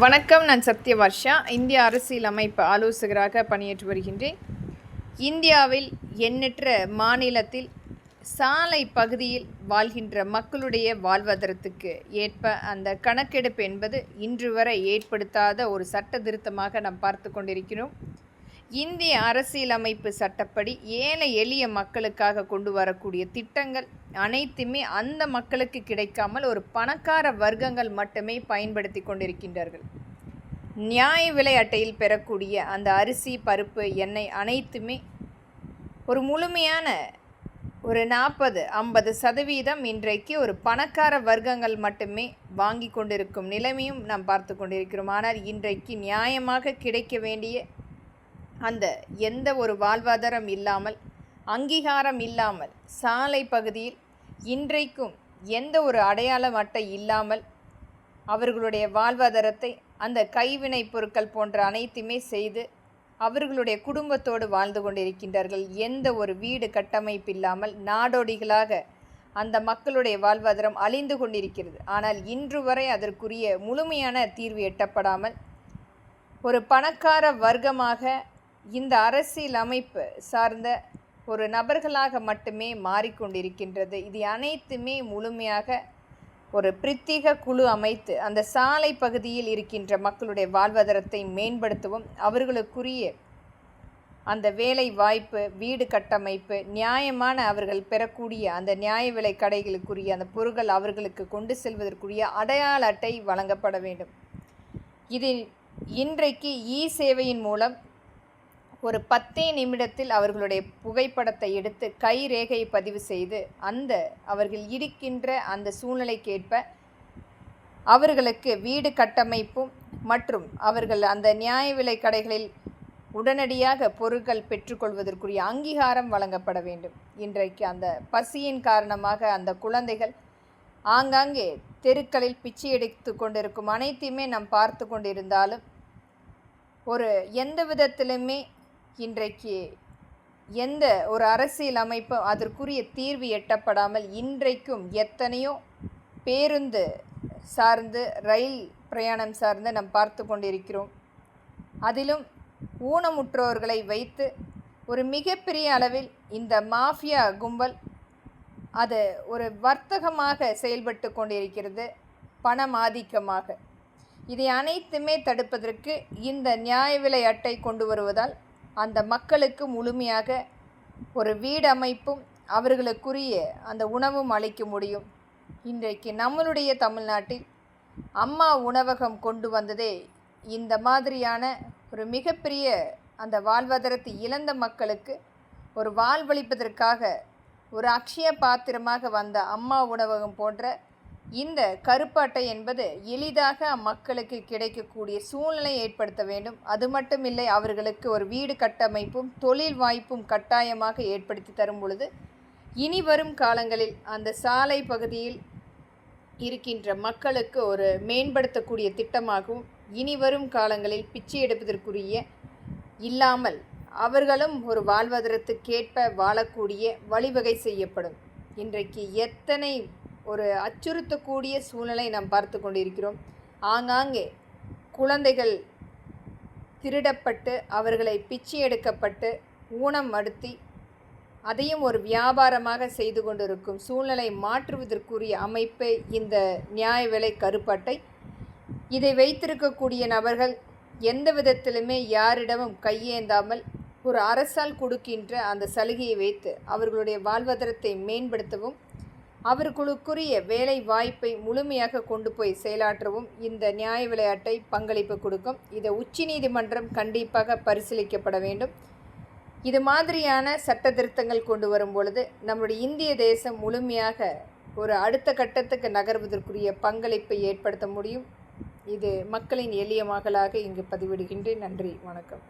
வணக்கம். நான் சத்யவர்ஷா. இந்திய அரசியல் அமைப்பு ஆலோசகராக பணியாற்றி வருகின்றேன். இந்தியாவில் எண்ணற்ற மாநிலத்தில் சாலை பகுதியில் வாழ்கின்ற மக்களுடைய வாழ்வாதாரத்துக்கு ஏற்ப அந்த கணக்கெடுப்பு என்பது இன்று வரை ஏற்படுத்தாத ஒரு சட்ட திருத்தமாக நாம் பார்த்து கொண்டிருக்கிறோம். இந்திய அரசியலமைப்பு சட்டப்படி ஏழை எளிய மக்களுக்காக கொண்டு வரக்கூடிய திட்டங்கள் அனைத்துமே அந்த மக்களுக்கு கிடைக்காமல் ஒரு பணக்கார வர்க்கங்கள் மட்டுமே பயன்படுத்தி கொண்டிருக்கின்றார்கள். நியாய விலை அட்டையில் பெறக்கூடிய அந்த அரிசி, பருப்பு, எண்ணெய் அனைத்துமே ஒரு முழுமையான ஒரு 40-50% இன்றைக்கு ஒரு பணக்கார வர்க்கங்கள் மட்டுமே வாங்கி கொண்டிருக்கும் நிலைமையும் நாம் பார்த்து கொண்டிருக்கிறோம். ஆனால் இன்றைக்கு நியாயமாக கிடைக்க வேண்டிய அந்த எந்த ஒரு வாழ்வாதாரம் இல்லாமல், அங்கீகாரம் இல்லாமல், சாலை பகுதியில் இன்றைக்கும் எந்த ஒரு அடையாள அட்டை இல்லாமல் அவர்களுடைய வாழ்வாதாரத்தை அந்த கைவினை பொருட்கள் போன்ற அனைத்துமே செய்து அவர்களுடைய குடும்பத்தோடு வாழ்ந்து கொண்டிருக்கின்றார்கள். எந்த ஒரு வீடு கட்டமைப்பு இல்லாமல் நாடோடிகளாக அந்த மக்களுடைய வாழ்வாதாரம் அழிந்து கொண்டிருக்கிறது. ஆனால் இன்று வரை அதற்குரிய முழுமையான தீர்வு எட்டப்படாமல் ஒரு பணக்கார வர்க்கமாக இந்த அரசியல் அமைப்பு சார்ந்த ஒரு நபர்களாக மட்டுமே மாறிக்கொண்டிருக்கின்றது. இது அனைத்துமே முழுமையாக ஒரு பிரத்யேக குழு அமைத்து அந்த சாலை பகுதியில் இருக்கின்ற மக்களுடைய வாழ்வாதாரத்தை மேம்படுத்தவும், அவர்களுக்குரிய அந்த வேலை வாய்ப்பு, வீடு கட்டமைப்பு, நியாயமான அவர்கள் பெறக்கூடிய அந்த நியாய விலை கடைகளுக்குரிய அந்த பொருட்கள் அவர்களுக்கு கொண்டு செல்வதற்குரிய அடையாள அட்டை வழங்கப்பட வேண்டும். இது இன்றைக்கு சேவையின் மூலம் ஒரு 10 நிமிடத்தில் அவர்களுடைய புகைப்படத்தை எடுத்து கை ரேகையை பதிவு செய்து அந்த அவர்கள் இருக்கின்ற அந்த சூழ்நிலைக்கேற்ப அவர்களுக்கு வீடு கட்டமைப்பும் மற்றும் அவர்கள் அந்த நியாய விலை கடைகளில் உடனடியாக பொருட்கள் பெற்றுக்கொள்வதற்குரிய அங்கீகாரம் வழங்கப்பட வேண்டும். இன்றைக்கு அந்த பசியின் காரணமாக அந்த குழந்தைகள் ஆங்காங்கே தெருக்களில் பிச்சை எடுத்து கொண்டிருக்கும் அனைத்தையுமே நாம் பார்த்து கொண்டிருந்தாலும் ஒரு எந்த விதத்திலுமே இன்றைக்கு எந்த ஒரு அரசியல் அமைப்பும் அதற்குரிய தீர்வு எட்டப்படாமல் இன்றைக்கும் எத்தனையோ பேருந்து சார்ந்து, ரயில் பிரயாணம் சார்ந்து நாம் பார்த்து கொண்டிருக்கிறோம். அதிலும் ஊனமுற்றோர்களை வைத்து ஒரு மிகப்பெரிய அளவில் இந்த மாஃபியா கும்பல் அது ஒரு வர்த்தகமாக செயல்பட்டு கொண்டிருக்கிறது, பணம் ஆதிக்கமாக. இதை அனைத்துமே தடுப்பதற்கு இந்த நியாய விலை அட்டை கொண்டு வருவதால் அந்த மக்களுக்கு முழுமையாக ஒரு வீடு அமைப்பும் அவர்களுக்குரிய அந்த உணவும் அளிக்க முடியும். இன்றைக்கு நம்மளுடைய தமிழ்நாட்டில் அம்மா உணவகம் கொண்டு வந்ததே இந்த மாதிரியான ஒரு மிகப்பெரிய அந்த வாழ்வாதாரத்தை இழந்த மக்களுக்கு ஒரு வாழ்வளிப்பதற்காக ஒரு அக்ஷய பாத்திரமாக வந்த அம்மா உணவகம் போன்ற இந்த கருப்பு அட்டை என்பது எளிதாக மக்களுக்கு கிடைக்கக்கூடிய சூழ்நிலை ஏற்படுத்த வேண்டும். அது மட்டுமில்லை, அவர்களுக்கு ஒரு வீடு கட்டமைப்பும் தொழில் வாய்ப்பும் கட்டாயமாக ஏற்படுத்தி தரும் பொழுது இனி வரும் காலங்களில் அந்த சாலை பகுதியில் இருக்கின்ற மக்களுக்கு ஒரு மேம்படுத்தக்கூடிய திட்டமாகவும், இனி வரும் காலங்களில் பிச்சை எடுப்பதற்குரிய இல்லாமல் அவர்களும் ஒரு வாழ்வாதாரத்துக்கேற்ப வாழக்கூடிய வழிவகை செய்யப்படும். இன்றைக்கு எத்தனை ஒரு அச்சுறுத்தக்கூடிய சூழ்நிலை நாம் பார்த்து கொண்டிருக்கிறோம். ஆங்காங்கே குழந்தைகள் திருடப்பட்டு அவர்களை பிச்சை எடுக்கப்பட்டு ஊனம் அடுத்தி அதையும் ஒரு வியாபாரமாக செய்து கொண்டிருக்கும் சூழ்நிலை மாற்றுவதற்குரிய அமைப்பை இந்த நியாய விலை கருப்பட்டை. இதை வைத்திருக்கக்கூடிய நபர்கள் எந்த விதத்திலுமே யாரிடமும் கையேந்தாமல் ஒரு அரசால் கொடுக்கின்ற அந்த சலுகையை வைத்து அவர்களுடைய வாழ்வாதாரத்தை மேம்படுத்தவும், அவர்களுக்குரிய வேலை வாய்ப்பை முழுமையாக கொண்டு போய் செயலாற்றவும் இந்த நியாய விலை அட்டை பங்களிப்பு கொடுக்கும். இதை உச்சநீதிமன்றம் கண்டிப்பாக பரிசீலிக்கப்பட வேண்டும். இது மாதிரியான சட்ட திருத்தங்கள் கொண்டு வரும் பொழுது நம்முடைய இந்திய தேசம் முழுமையாக ஒரு அடுத்த கட்டத்துக்கு நகர்வதற்குரிய பங்களிப்பை ஏற்படுத்த முடியும். இது மக்களின் எளிய மகளாக இங்கு பதிவிடுகின்றேன். நன்றி, வணக்கம்.